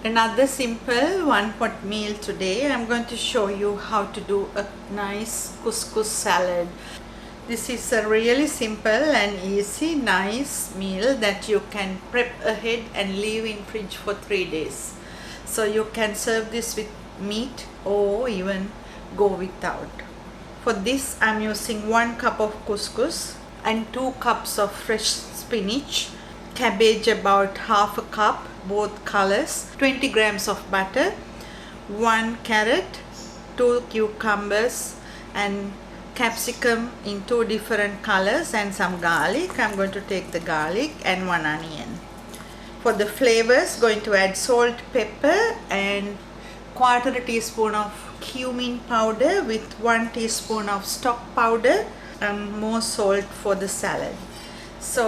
Another simple one pot meal today. I'm going to show you how to do a nice couscous salad. This is a really simple and easy nice meal that you can prep ahead and leave in fridge for 3 days. So you can serve this with meat or even go without. For this I'm using 1 cup of couscous and 2 cups of fresh spinach, cabbage about half a cup, both colors, 20 grams of butter, 1 carrot, 2 cucumbers and capsicum in 2 different colors and some garlic. I'm going to take the garlic and 1 onion. For the flavors, going to add salt, pepper and 1/4 teaspoon of cumin powder with 1 teaspoon of stock powder and more salt for the salad. So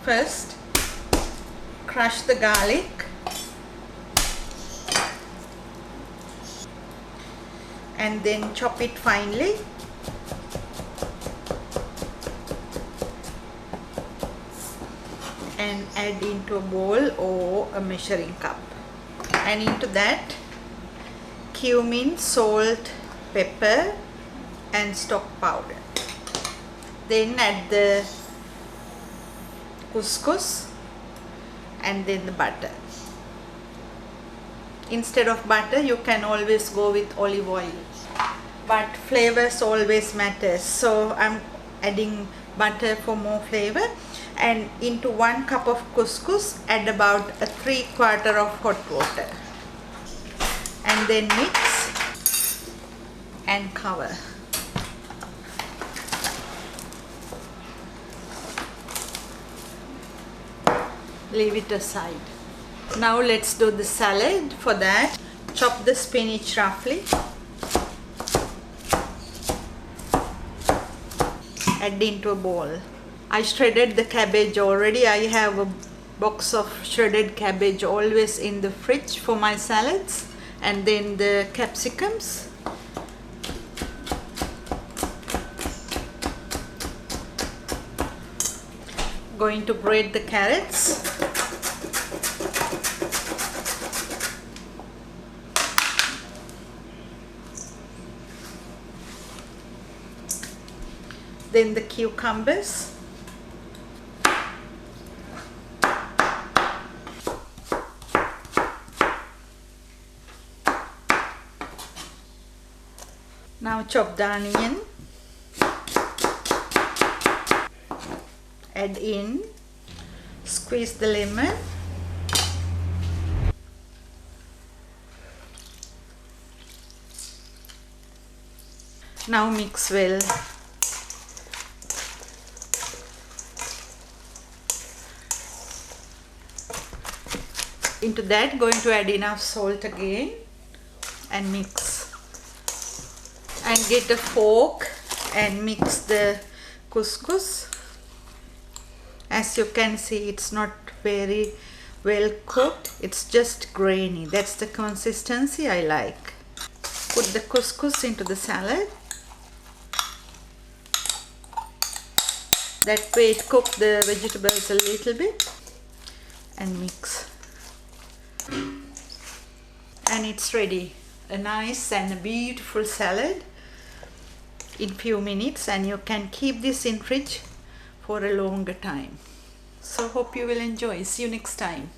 first, crush the garlic and then chop it finely. And add into a bowl or a measuring cup. And into that, cumin, salt, pepper and stock powder. Then add the couscous and then the butter. Instead of butter you can always go with olive oil, but flavors always matters, so I'm adding butter for more flavor. And into 1 cup of couscous add about a 3/4 of hot water and then mix and cover. Leave it aside. Now let's do the salad. For that, chop the spinach roughly, add into a bowl. I shredded the cabbage already. I have a box of shredded cabbage always in the fridge for my salads. And then the capsicums. Going to grate the carrots. Then the cucumbers. Now chop the onion, add in, squeeze the lemon, now mix well. Into that, going to add enough salt again and mix. And get a fork and mix the couscous. As you can see, it's not very well cooked, it's just grainy. That's the consistency I like. Put the couscous into the salad. That way it cooks the vegetables a little bit and mix. And it's ready. A nice and a beautiful salad in few minutes, and you can keep this in fridge for a longer time. So hope you will enjoy. See you next time.